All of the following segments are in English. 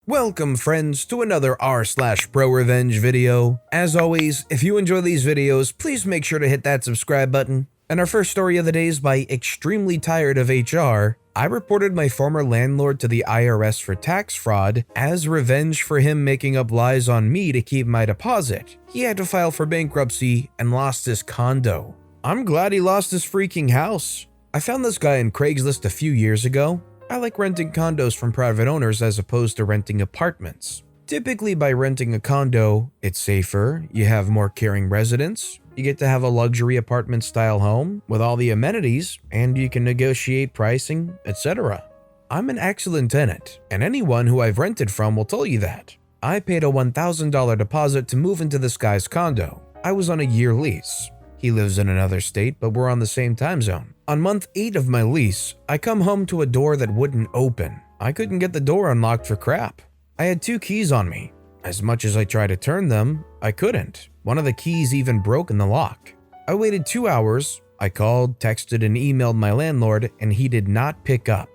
Welcome friends to another r/prorevenge video. As always, if you enjoy these videos, please make sure to hit that subscribe button. And our first story of the day is by Extremely Tired of HR. I reported my former landlord to the IRS for tax fraud as revenge for him making up lies on me to keep my deposit. He had to file for bankruptcy and lost his condo. I'm glad he lost his freaking house. I found this guy on Craigslist a few years ago. I like renting condos from private owners as opposed to renting apartments. Typically by renting a condo, it's safer, you have more caring residents, you get to have a luxury apartment style home with all the amenities, and you can negotiate pricing, etc. I'm an excellent tenant, and anyone who I've rented from will tell you that. I paid a $1,000 deposit to move into this guy's condo. I was on a year lease. He lives in another state, but we're on the same time zone. On month 8 of my lease, I come home to a door that wouldn't open. I couldn't get the door unlocked for crap. I had 2 keys on me. As much as I tried to turn them, I couldn't. One of the keys even broke in the lock. I waited 2 hours. I called, texted, and emailed my landlord, and he did not pick up.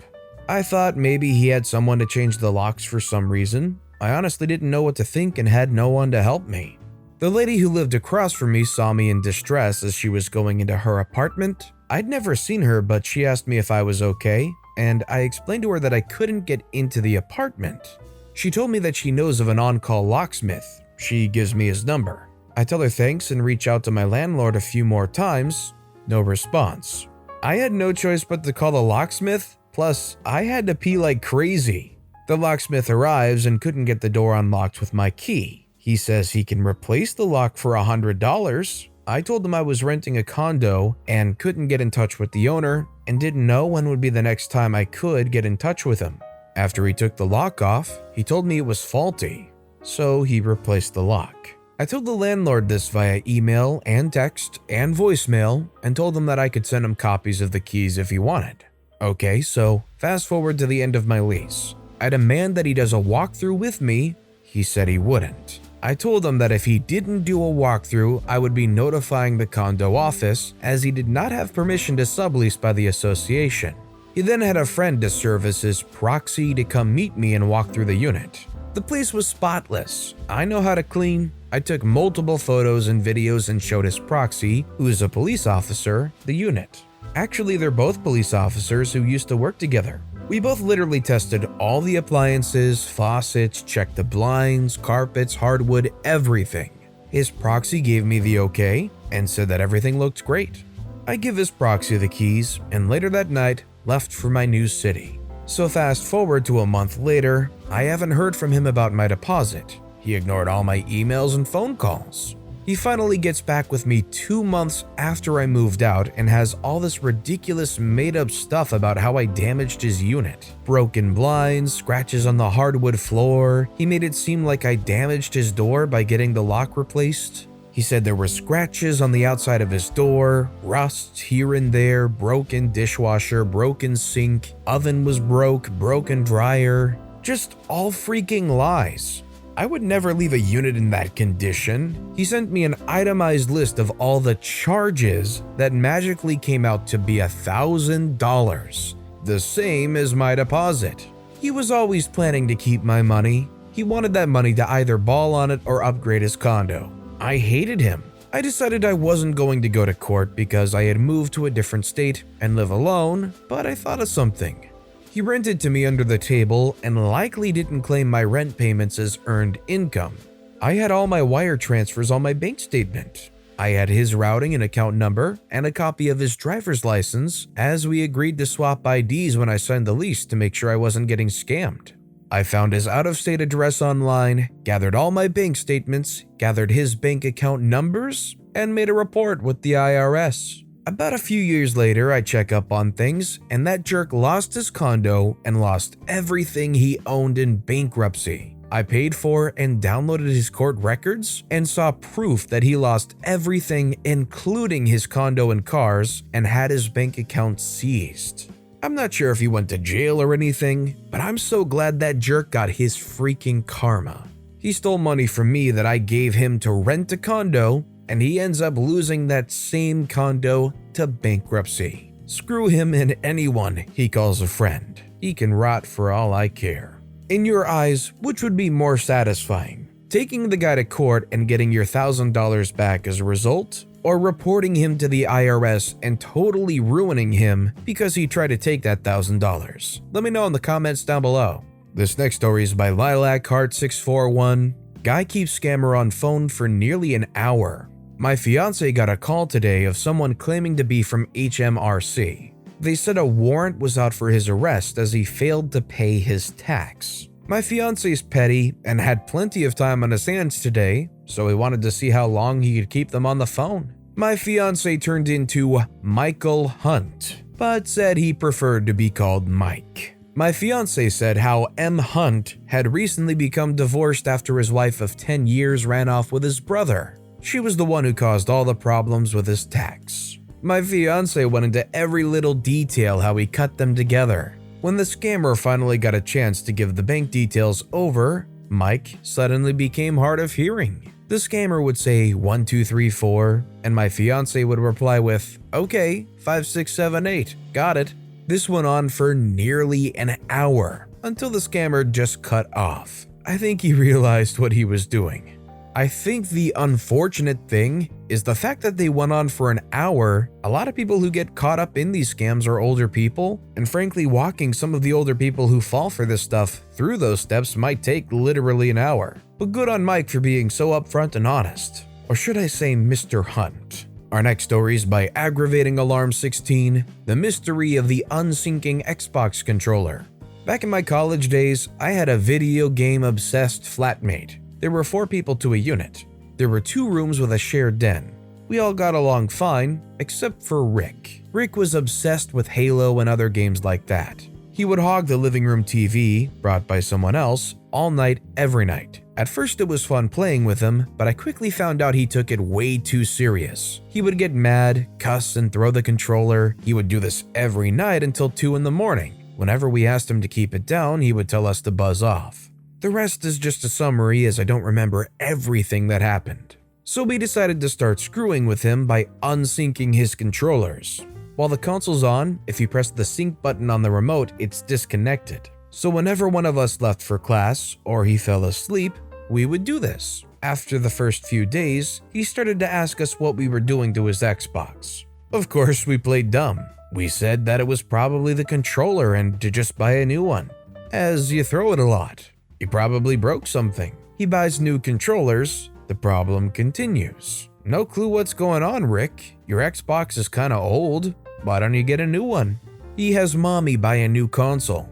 I thought maybe he had someone to change the locks for some reason. I honestly didn't know what to think and had no one to help me. The lady who lived across from me saw me in distress as she was going into her apartment. I'd never seen her, but she asked me if I was okay, and I explained to her that I couldn't get into the apartment. She told me that she knows of an on-call locksmith. She gives me his number. I tell her thanks and reach out to my landlord a few more times. No response. I had no choice but to call the locksmith, plus I had to pee like crazy. The locksmith arrives and couldn't get the door unlocked with my key. He says he can replace the lock for $100. I told him I was renting a condo and couldn't get in touch with the owner and didn't know when would be the next time I could get in touch with him. After he took the lock off, he told me it was faulty, so he replaced the lock. I told the landlord this via email and text and voicemail and told him that I could send him copies of the keys if he wanted. Okay, so fast forward to the end of my lease. I demand that he does a walkthrough with me. He said he wouldn't. I told him that if he didn't do a walkthrough, I would be notifying the condo office as he did not have permission to sublease by the association. He then had a friend to serve as his proxy to come meet me and walk through the unit. The place was spotless. I know how to clean. I took multiple photos and videos and showed his proxy, who is a police officer, the unit. Actually, they're both police officers who used to work together. We both literally tested all the appliances, faucets, checked the blinds, carpets, hardwood, everything. His proxy gave me the okay and said that everything looked great. I give his proxy the keys and later that night left for my new city. So fast forward to a month later, I haven't heard from him about my deposit. He ignored all my emails and phone calls. He finally gets back with me 2 months after I moved out and has all this ridiculous made-up stuff about how I damaged his unit. Broken blinds, scratches on the hardwood floor. He made it seem like I damaged his door by getting the lock replaced. He said there were scratches on the outside of his door, rust here and there, broken dishwasher, broken sink, oven was broken dryer. Just all freaking lies. I would never leave a unit in that condition. He sent me an itemized list of all the charges that magically came out to be $1,000, the same as my deposit. He was always planning to keep my money. He wanted that money to either ball on it or upgrade his condo. I hated him. I decided I wasn't going to go to court because I had moved to a different state and live alone, but I thought of something. He rented to me under the table and likely didn't claim my rent payments as earned income. I had all my wire transfers on my bank statement. I had his routing and account number and a copy of his driver's license as we agreed to swap IDs when I signed the lease to make sure I wasn't getting scammed. I found his out-of-state address online, gathered all my bank statements, gathered his bank account numbers, and made a report with the IRS. About a few years later, I check up on things, and that jerk lost his condo and lost everything he owned in bankruptcy. I paid for and downloaded his court records and saw proof that he lost everything, including his condo and cars, and had his bank account seized. I'm not sure if he went to jail or anything, but I'm so glad that jerk got his freaking karma. He stole money from me that I gave him to rent a condo, and he ends up losing that same condo to bankruptcy. Screw him and anyone he calls a friend. He can rot for all I care. In your eyes, which would be more satisfying? Taking the guy to court and getting your $1,000 back as a result? Or reporting him to the IRS and totally ruining him because he tried to take that $1,000? Let me know in the comments down below. This next story is by LilacHeart641. Guy keeps scammer on phone for nearly an hour. My fiance got a call today of someone claiming to be from HMRC. They said a warrant was out for his arrest as he failed to pay his tax. My fiance's petty and had plenty of time on his hands today, so he wanted to see how long he could keep them on the phone. My fiance turned into Michael Hunt, but said he preferred to be called Mike. My fiance said how M. Hunt had recently become divorced after his wife of 10 years ran off with his brother. She was the one who caused all the problems with his tax. My fiance went into every little detail how he cut them together. When the scammer finally got a chance to give the bank details over, Mike suddenly became hard of hearing. The scammer would say 1, 2, 3, 4, and my fiance would reply with, "Okay, 5, 6, 7, 8, got it." This went on for nearly an hour until the scammer just cut off. I think he realized what he was doing. I think the unfortunate thing is the fact that they went on for an hour. A lot of people who get caught up in these scams are older people, and frankly, walking some of the older people who fall for this stuff through those steps might take literally an hour. But good on Mike for being so upfront and honest. Or should I say Mr. Hunt? Our next story is by Aggravating Alarm 16, The Mystery of the Unsyncing Xbox Controller. Back in my college days, I had a video game obsessed flatmate. There were 4 people to a unit. There were 2 rooms with a shared den. We all got along fine, except for Rick. Rick was obsessed with Halo and other games like that. He would hog the living room TV, brought by someone else, all night, every night. At first it was fun playing with him, but I quickly found out he took it way too serious. He would get mad, cuss, and throw the controller. He would do this every night until 2 in the morning. Whenever we asked him to keep it down, he would tell us to buzz off. The rest is just a summary as I don't remember everything that happened. So we decided to start screwing with him by unsyncing his controllers. While the console's on, if you press the sync button on the remote, it's disconnected. So whenever one of us left for class or he fell asleep, we would do this. After the first few days, he started to ask us what we were doing to his Xbox. Of course, we played dumb. We said that it was probably the controller and to just buy a new one, as you throw it a lot. He probably broke something. He buys new controllers. The problem continues. No clue what's going on, Rick. Your Xbox is kinda old. Why don't you get a new one? He has mommy buy a new console.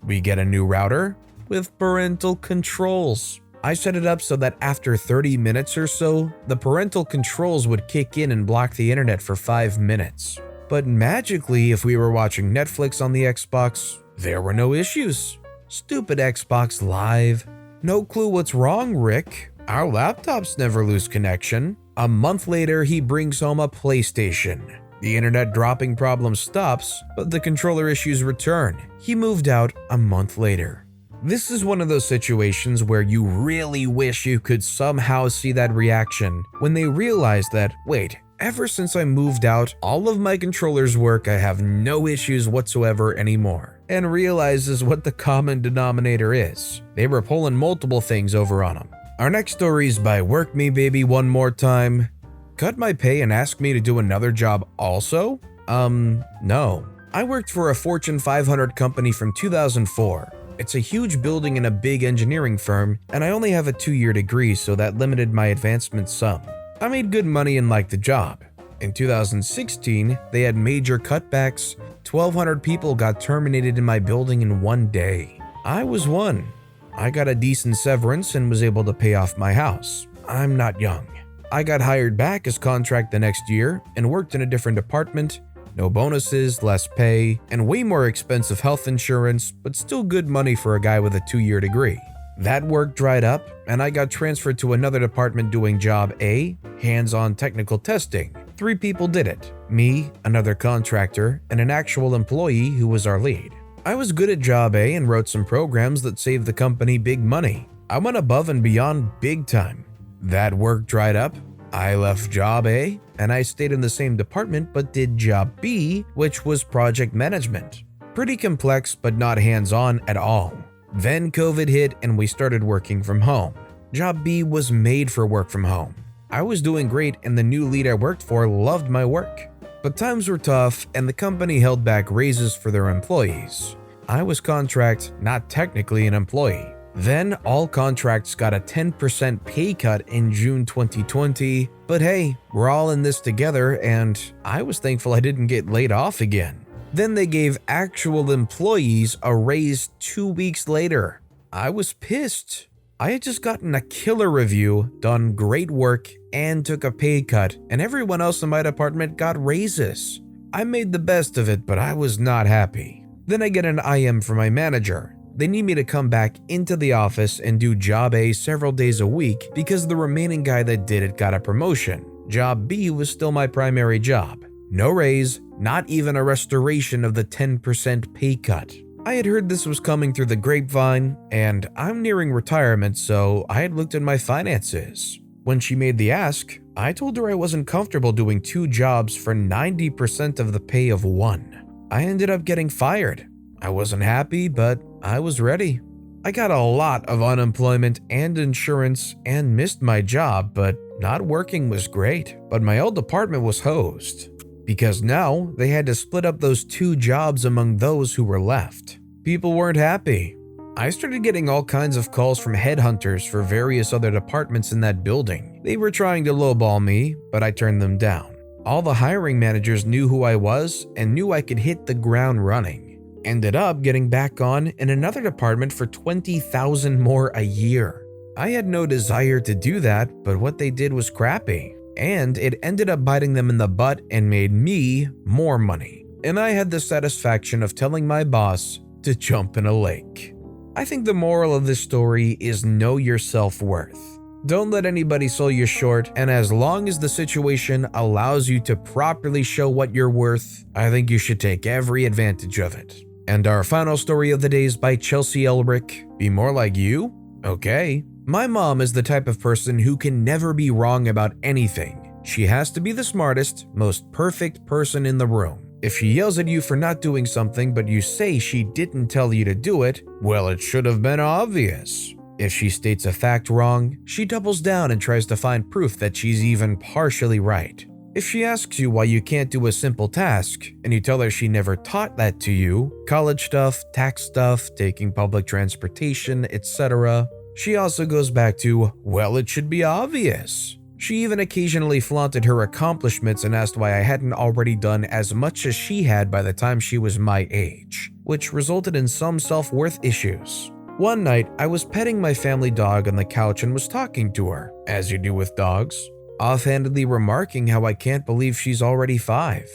We get a new router with parental controls. I set it up so that after 30 minutes or so, the parental controls would kick in and block the internet for 5 minutes. But magically, if we were watching Netflix on the Xbox, there were no issues. Stupid Xbox Live. No clue what's wrong, Rick. Our laptops never lose connection. A month later, he brings home a PlayStation. The internet dropping problem stops, but the controller issues return. He moved out a month later. This is one of those situations where you really wish you could somehow see that reaction when they realize that, wait, ever since I moved out, all of my controllers work, I have no issues whatsoever anymore. And realizes what the common denominator is. They were pulling multiple things over on him. Our next story is by Work Me Baby One More Time. Cut my pay and ask me to do another job also? No. I worked for a Fortune 500 company from 2004. It's a huge building in a big engineering firm, and I only have a 2-year degree, so that limited my advancement some. I made good money and liked the job. In 2016, they had major cutbacks. 1,200 people got terminated in my building in one day. I was one. I got a decent severance and was able to pay off my house. I'm not young. I got hired back as contract the next year and worked in a different department. No bonuses, less pay, and way more expensive health insurance, but still good money for a guy with a 2-year degree. That work dried up, and I got transferred to another department doing job A, hands-on technical testing. 3 people did it. Me, another contractor, and an actual employee who was our lead. I was good at job A and wrote some programs that saved the company big money. I went above and beyond big time. That work dried up. I left job A, and I stayed in the same department but did job B, which was project management. Pretty complex but not hands-on at all. Then COVID hit and we started working from home. Job B was made for work from home. I was doing great and the new lead I worked for loved my work. But times were tough and the company held back raises for their employees. I was contract, not technically an employee. Then all contracts got a 10% pay cut in June 2020, but hey, we're all in this together and I was thankful I didn't get laid off again. Then they gave actual employees a raise 2 weeks later. I was pissed. I had just gotten a killer review, done great work, and took a pay cut, and everyone else in my department got raises. I made the best of it, but I was not happy. Then I get an IM from my manager. They need me to come back into the office and do job A several days a week because the remaining guy that did it got a promotion. Job B was still my primary job. No raise, not even a restoration of the 10% pay cut. I had heard this was coming through the grapevine, and I'm nearing retirement, so I had looked at my finances. When she made the ask, I told her I wasn't comfortable doing 2 jobs for 90% of the pay of one. I ended up getting fired. I wasn't happy, but I was ready. I got a lot of unemployment and insurance and missed my job, but not working was great. But my old department was hosed, because now they had to split up those 2 jobs among those who were left. People weren't happy. I started getting all kinds of calls from headhunters for various other departments in that building. They were trying to lowball me, but I turned them down. All the hiring managers knew who I was and knew I could hit the ground running. Ended up getting back on in another department for $20,000 more a year. I had no desire to do that, but what they did was crappy. And it ended up biting them in the butt and made me more money. And I had the satisfaction of telling my boss to jump in a lake. I think the moral of this story is know your self-worth. Don't let anybody sell you short, and as long as the situation allows you to properly show what you're worth, I think you should take every advantage of it. And our final story of the day is by Chelsea Elric. Be more like you? Okay. My mom is the type of person who can never be wrong about anything. She has to be the smartest, most perfect person in the room. If she yells at you for not doing something but you say she didn't tell you to do it, well, it should have been obvious. If she states a fact wrong, she doubles down and tries to find proof that she's even partially right. If she asks you why you can't do a simple task, and you tell her she never taught that to you, college stuff, tax stuff, taking public transportation, etc., she also goes back to, well, it should be obvious. She even occasionally flaunted her accomplishments and asked why I hadn't already done as much as she had by the time she was my age, which resulted in some self-worth issues. One night, I was petting my family dog on the couch and was talking to her, as you do with dogs, offhandedly remarking how I can't believe she's already 5.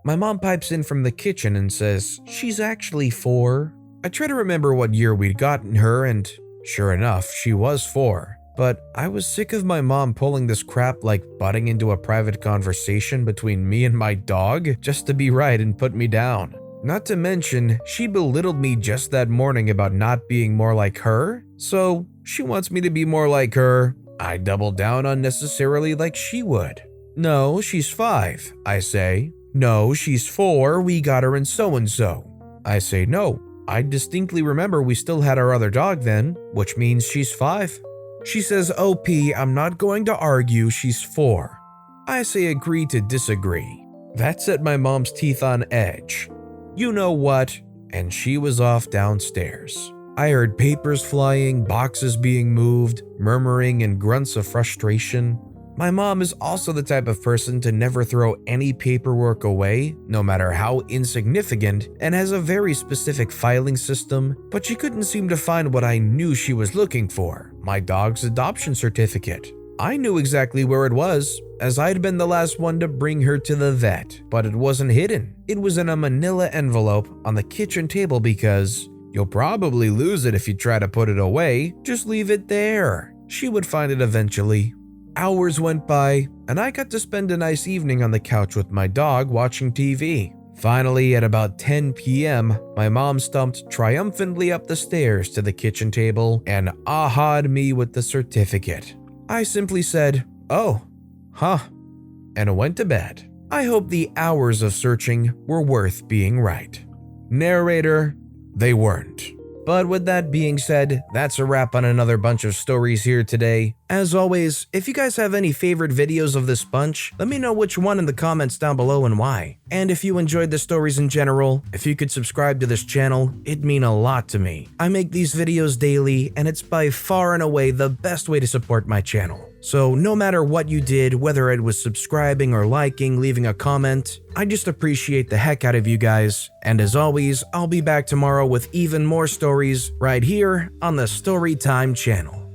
My mom pipes in from the kitchen and says, she's actually 4. I try to remember what year we'd gotten her, and sure enough, she was 4. But I was sick of my mom pulling this crap like butting into a private conversation between me and my dog just to be right and put me down. Not to mention, she belittled me just that morning about not being more like her, so she wants me to be more like her. I double down unnecessarily like she would. No, she's 5, I say. No, she's 4, we got her in so-and-so. I say no, I distinctly remember we still had our other dog then, which means she's 5. She says, OP, I'm not going to argue, she's 4. I say agree to disagree. That set my mom's teeth on edge. You know what? And she was off downstairs. I heard papers flying, boxes being moved, murmuring and grunts of frustration. My mom is also the type of person to never throw any paperwork away, no matter how insignificant, and has a very specific filing system, but she couldn't seem to find what I knew she was looking for, my dog's adoption certificate. I knew exactly where it was, as I'd been the last one to bring her to the vet, but it wasn't hidden. It was in a manila envelope on the kitchen table because you'll probably lose it if you try to put it away, just leave it there. She would find it eventually. Hours went by, and I got to spend a nice evening on the couch with my dog watching TV. Finally, at about 10 p.m., my mom stumped triumphantly up the stairs to the kitchen table and aha'd me with the certificate. I simply said, oh, huh, and went to bed. I hope the hours of searching were worth being right. Narrator, they weren't. But with that being said, that's a wrap on another bunch of stories here today. As always, if you guys have any favorite videos of this bunch, let me know which one in the comments down below and why. And if you enjoyed the stories in general, if you could subscribe to this channel, it'd mean a lot to me. I make these videos daily, and it's by far and away the best way to support my channel. So no matter what you did, whether it was subscribing or liking, leaving a comment, I just appreciate the heck out of you guys. And as always, I'll be back tomorrow with even more stories right here on the Storytime channel.